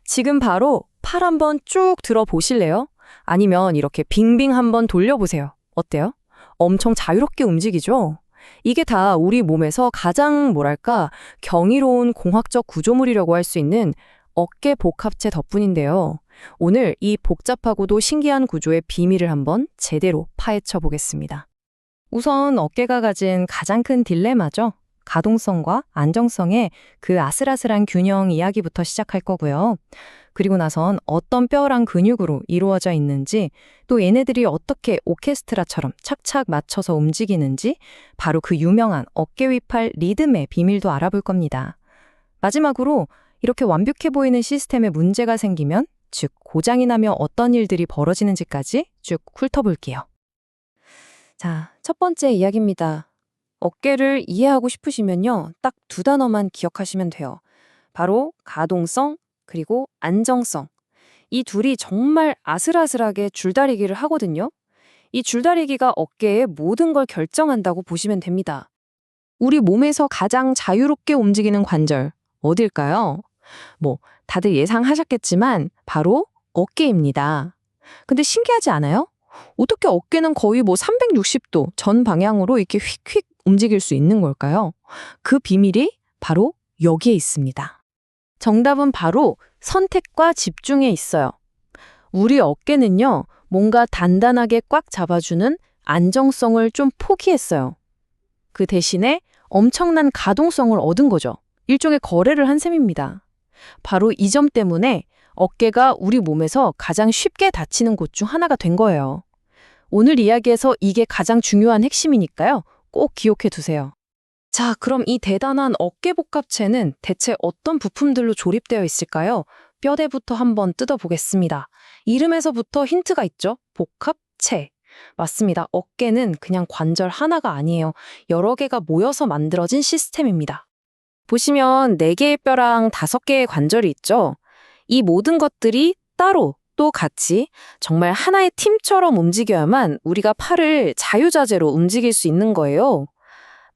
지금 바로 팔 한번 쭉 들어 보실래요? 아니면 이렇게 빙빙 한번 돌려보세요. 어때요? 엄청 자유롭게 움직이죠? 이게 다 우리 몸에서 가장 경이로운 공학적 구조물이라고 할 수 있는 어깨 복합체 덕분인데요. 오늘 이 복잡하고도 신기한 구조의 비밀을 한번 제대로 파헤쳐 보겠습니다. 우선 어깨가 가진 가장 큰 딜레마죠. 가동성과 안정성의 그 아슬아슬한 균형 이야기부터 시작할 거고요. 그리고 나선 어떤 뼈랑 근육으로 이루어져 있는지, 또 얘네들이 어떻게 오케스트라처럼 착착 맞춰서 움직이는지, 바로 그 유명한 어깨 위팔 리듬의 비밀도 알아볼 겁니다. 마지막으로 이렇게 완벽해 보이는 시스템에 문제가 생기면, 즉 고장이 나면 어떤 일들이 벌어지는지까지 쭉 훑어볼게요. 자, 첫 번째 이야기입니다. 어깨를 이해하고 싶으시면요, 딱 두 단어만 기억하시면 돼요. 바로 가동성, 그리고 안정성. 이 둘이 정말 아슬아슬하게 줄다리기를 하거든요. 이 줄다리기가 어깨의 모든 걸 결정한다고 보시면 됩니다. 우리 몸에서 가장 자유롭게 움직이는 관절, 어딜까요? 다들 예상하셨겠지만 바로 어깨입니다. 근데 신기하지 않아요? 어떻게 어깨는 거의 360도 전 방향으로 이렇게 휙휙 움직일 수 있는 걸까요? 그 비밀이 바로 여기에 있습니다. 정답은 바로 선택과 집중에 있어요. 우리 어깨는요, 뭔가 단단하게 꽉 잡아주는 안정성을 좀 포기했어요. 그 대신에 엄청난 가동성을 얻은 거죠. 일종의 거래를 한 셈입니다. 바로 이 점 때문에 어깨가 우리 몸에서 가장 쉽게 다치는 곳 중 하나가 된 거예요. 오늘 이야기에서 이게 가장 중요한 핵심이니까요. 꼭 기억해 두세요. 자, 그럼 이 대단한 어깨 복합체는 대체 어떤 부품들로 조립되어 있을까요? 뼈대부터 한번 뜯어보겠습니다. 이름에서부터 힌트가 있죠? 복합체. 맞습니다. 어깨는 그냥 관절 하나가 아니에요. 여러 개가 모여서 만들어진 시스템입니다. 보시면 4개의 뼈랑 5개의 관절이 있죠? 이 모든 것들이 따로 또 같이 정말 하나의 팀처럼 움직여야만 우리가 팔을 자유자재로 움직일 수 있는 거예요.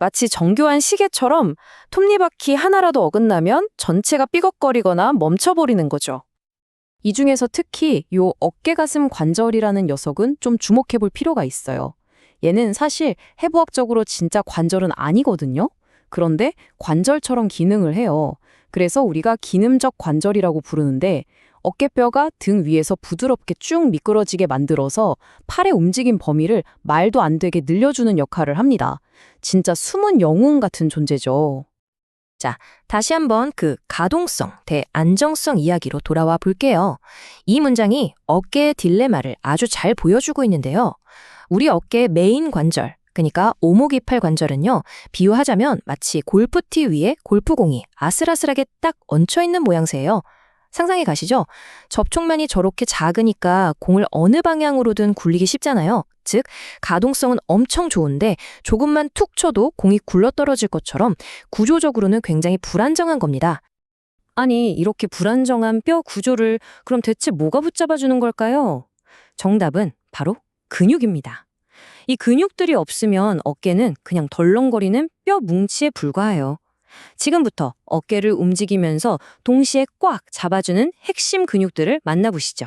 마치 정교한 시계처럼 톱니바퀴 하나라도 어긋나면 전체가 삐걱거리거나 멈춰버리는 거죠. 이 중에서 특히 요 어깨가슴 관절이라는 녀석은 좀 주목해 볼 필요가 있어요. 얘는 사실 해부학적으로 진짜 관절은 아니거든요. 그런데 관절처럼 기능을 해요. 그래서 우리가 기능적 관절이라고 부르는데, 어깨뼈가 등 위에서 부드럽게 쭉 미끄러지게 만들어서 팔의 움직임 범위를 말도 안 되게 늘려주는 역할을 합니다. 진짜 숨은 영웅 같은 존재죠. 자, 다시 한번 그 가동성 대 안정성 이야기로 돌아와 볼게요. 이 문장이 어깨의 딜레마를 아주 잘 보여주고 있는데요. 우리 어깨의 메인 관절, 그러니까 오목이팔 관절은요, 비유하자면 마치 골프티 위에 골프공이 아슬아슬하게 딱 얹혀있는 모양새예요. 상상해 가시죠? 접촉면이 저렇게 작으니까 공을 어느 방향으로든 굴리기 쉽잖아요. 즉, 가동성은 엄청 좋은데 조금만 툭 쳐도 공이 굴러떨어질 것처럼 구조적으로는 굉장히 불안정한 겁니다. 아니, 이렇게 불안정한 뼈 구조를 그럼 대체 뭐가 붙잡아주는 걸까요? 정답은 바로 근육입니다. 이 근육들이 없으면 어깨는 그냥 덜렁거리는 뼈 뭉치에 불과해요. 지금부터 어깨를 움직이면서 동시에 꽉 잡아주는 핵심 근육들을 만나보시죠.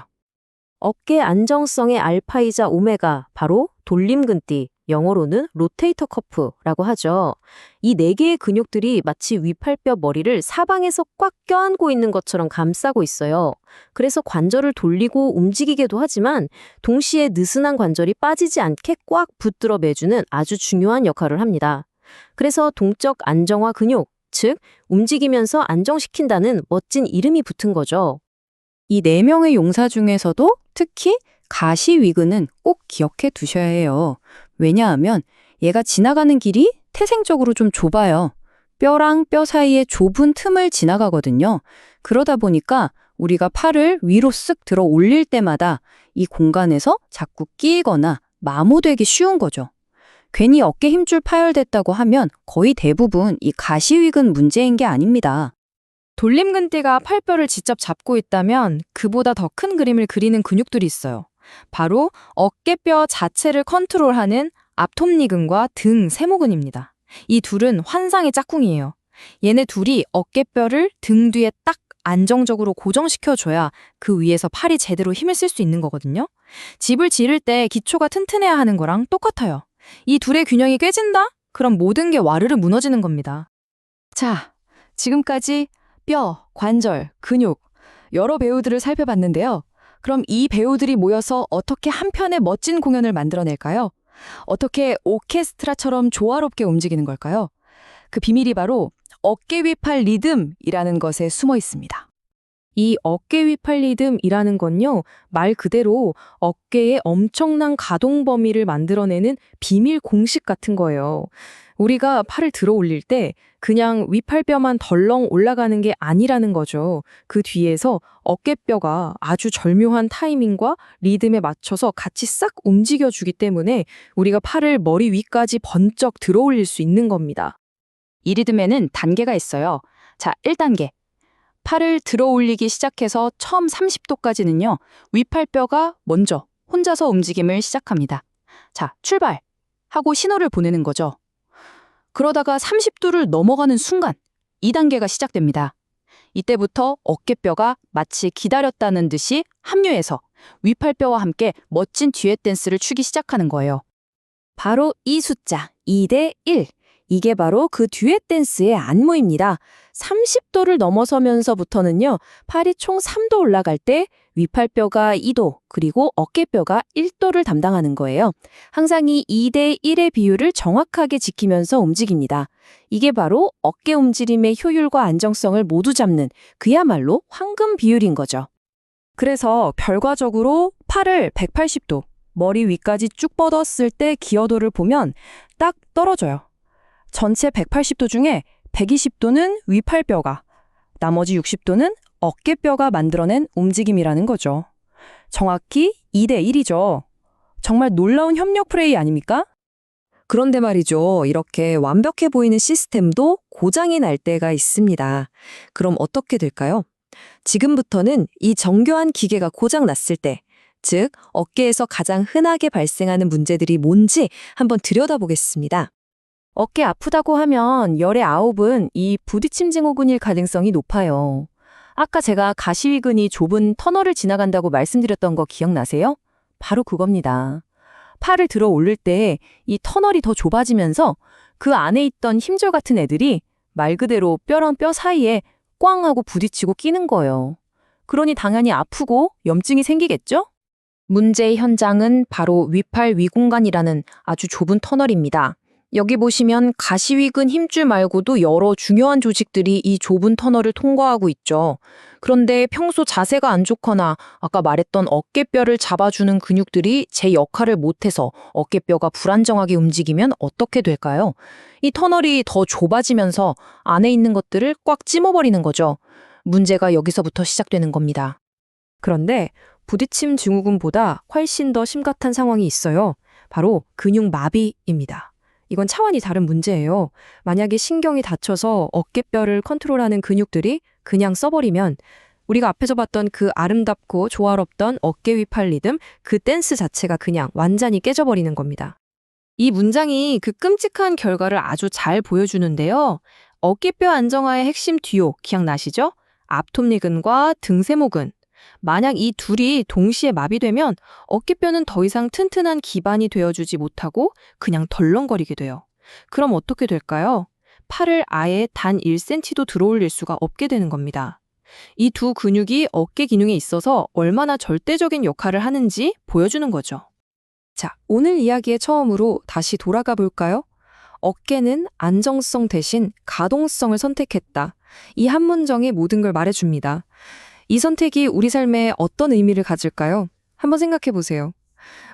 어깨 안정성의 알파이자 오메가, 바로 돌림근띠, 영어로는 로테이터 커프라고 하죠. 이 4개의 근육들이 마치 위팔뼈 머리를 사방에서 꽉 껴안고 있는 것처럼 감싸고 있어요. 그래서 관절을 돌리고 움직이기도 하지만 동시에 느슨한 관절이 빠지지 않게 꽉 붙들어 매주는 아주 중요한 역할을 합니다. 그래서 동적 안정화 근육, 즉 움직이면서 안정시킨다는 멋진 이름이 붙은 거죠. 이 4명의 용사 중에서도 특히 가시위근은 꼭 기억해 두셔야 해요. 왜냐하면 얘가 지나가는 길이 태생적으로 좀 좁아요. 뼈랑 뼈 사이의 좁은 틈을 지나가거든요. 그러다 보니까 우리가 팔을 위로 쓱 들어 올릴 때마다 이 공간에서 자꾸 끼거나 마모되기 쉬운 거죠. 괜히 어깨 힘줄 파열됐다고 하면 거의 대부분 이 가시위근 문제인 게 아닙니다. 돌림근띠가 팔뼈를 직접 잡고 있다면 그보다 더 큰 그림을 그리는 근육들이 있어요. 바로 어깨뼈 자체를 컨트롤하는 앞톱니근과 등 세모근입니다. 이 둘은 환상의 짝꿍이에요. 얘네 둘이 어깨뼈를 등 뒤에 딱 안정적으로 고정시켜줘야 그 위에서 팔이 제대로 힘을 쓸 수 있는 거거든요. 집을 지을 때 기초가 튼튼해야 하는 거랑 똑같아요. 이 둘의 균형이 깨진다? 그럼 모든 게 와르르 무너지는 겁니다. 자, 지금까지 뼈, 관절, 근육, 여러 배우들을 살펴봤는데요. 그럼 이 배우들이 모여서 어떻게 한 편의 멋진 공연을 만들어낼까요? 어떻게 오케스트라처럼 조화롭게 움직이는 걸까요? 그 비밀이 바로 어깨 위팔 리듬이라는 것에 숨어 있습니다. 이 어깨 위팔 리듬이라는 건요, 말 그대로 어깨의 엄청난 가동 범위를 만들어내는 비밀 공식 같은 거예요. 우리가 팔을 들어 올릴 때 그냥 위팔뼈만 덜렁 올라가는 게 아니라는 거죠. 그 뒤에서 어깨뼈가 아주 절묘한 타이밍과 리듬에 맞춰서 같이 싹 움직여주기 때문에 우리가 팔을 머리 위까지 번쩍 들어 올릴 수 있는 겁니다. 이 리듬에는 단계가 있어요. 자, 1단계. 팔을 들어 올리기 시작해서 처음 30도까지는요. 위팔뼈가 먼저 혼자서 움직임을 시작합니다. 자, 출발! 하고 신호를 보내는 거죠. 그러다가 30도를 넘어가는 순간 2단계가 시작됩니다. 이때부터 어깨뼈가 마치 기다렸다는 듯이 합류해서 위팔뼈와 함께 멋진 듀엣 댄스를 추기 시작하는 거예요. 바로 이 숫자 2대 1. 이게 바로 그 듀엣 댄스의 안무입니다. 30도를 넘어서면서부터는요, 팔이 총 3도 올라갈 때 위팔뼈가 2도, 그리고 어깨뼈가 1도를 담당하는 거예요. 항상 이 2대 1의 비율을 정확하게 지키면서 움직입니다. 이게 바로 어깨 움직임의 효율과 안정성을 모두 잡는 그야말로 황금 비율인 거죠. 그래서 결과적으로 팔을 180도, 머리 위까지 쭉 뻗었을 때 기여도를 보면 딱 떨어져요. 전체 180도 중에 120도는 위팔뼈가, 나머지 60도는 어깨뼈가 만들어낸 움직임이라는 거죠. 정확히 2대 1이죠. 정말 놀라운 협력 플레이 아닙니까? 그런데 말이죠. 이렇게 완벽해 보이는 시스템도 고장이 날 때가 있습니다. 그럼 어떻게 될까요? 지금부터는 이 정교한 기계가 고장 났을 때, 즉 어깨에서 가장 흔하게 발생하는 문제들이 뭔지 한번 들여다보겠습니다. 어깨 아프다고 하면 열의 9은 이 부딪힘 증후군일 가능성이 높아요. 아까 제가 가시위근이 좁은 터널을 지나간다고 말씀드렸던 거 기억나세요? 바로 그겁니다. 팔을 들어 올릴 때 이 터널이 더 좁아지면서 그 안에 있던 힘줄 같은 애들이 말 그대로 뼈랑 뼈 사이에 꽝 하고 부딪히고 끼는 거예요. 그러니 당연히 아프고 염증이 생기겠죠? 문제의 현장은 바로 위팔 위공간이라는 아주 좁은 터널입니다. 여기 보시면 가시위근 힘줄 말고도 여러 중요한 조직들이 이 좁은 터널을 통과하고 있죠. 그런데 평소 자세가 안 좋거나 아까 말했던 어깨뼈를 잡아주는 근육들이 제 역할을 못해서 어깨뼈가 불안정하게 움직이면 어떻게 될까요? 이 터널이 더 좁아지면서 안에 있는 것들을 꽉 찜어버리는 거죠. 문제가 여기서부터 시작되는 겁니다. 그런데 부딪힘 증후군보다 훨씬 더 심각한 상황이 있어요. 바로 근육 마비입니다. 이건 차원이 다른 문제예요. 만약에 신경이 다쳐서 어깨뼈를 컨트롤하는 근육들이 그냥 써버리면 우리가 앞에서 봤던 그 아름답고 조화롭던 어깨 위팔 리듬, 그 댄스 자체가 그냥 완전히 깨져버리는 겁니다. 이 문장이 그 끔찍한 결과를 아주 잘 보여주는데요. 어깨뼈 안정화의 핵심 듀오 기억나시죠? 앞톱니근과 등세모근. 만약 이 둘이 동시에 마비되면 어깨뼈는 더 이상 튼튼한 기반이 되어주지 못하고 그냥 덜렁거리게 돼요. 그럼 어떻게 될까요? 팔을 아예 단 1cm도 들어올릴 수가 없게 되는 겁니다. 이 두 근육이 어깨 기능에 있어서 얼마나 절대적인 역할을 하는지 보여주는 거죠. 자, 오늘 이야기의 처음으로 다시 돌아가 볼까요? 어깨는 안정성 대신 가동성을 선택했다. 이 한 문장이 모든 걸 말해줍니다. 이 선택이 우리 삶에 어떤 의미를 가질까요? 한번 생각해 보세요.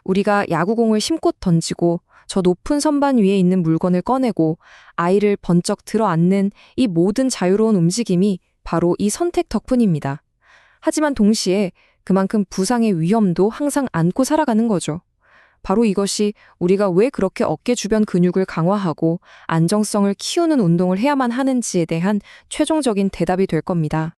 우리가 야구공을 심고 던지고 저 높은 선반 위에 있는 물건을 꺼내고 아이를 번쩍 들어 안는 이 모든 자유로운 움직임이 바로 이 선택 덕분입니다. 하지만 동시에 그만큼 부상의 위험도 항상 안고 살아가는 거죠. 바로 이것이 우리가 왜 그렇게 어깨 주변 근육을 강화하고 안정성을 키우는 운동을 해야만 하는지에 대한 최종적인 대답이 될 겁니다.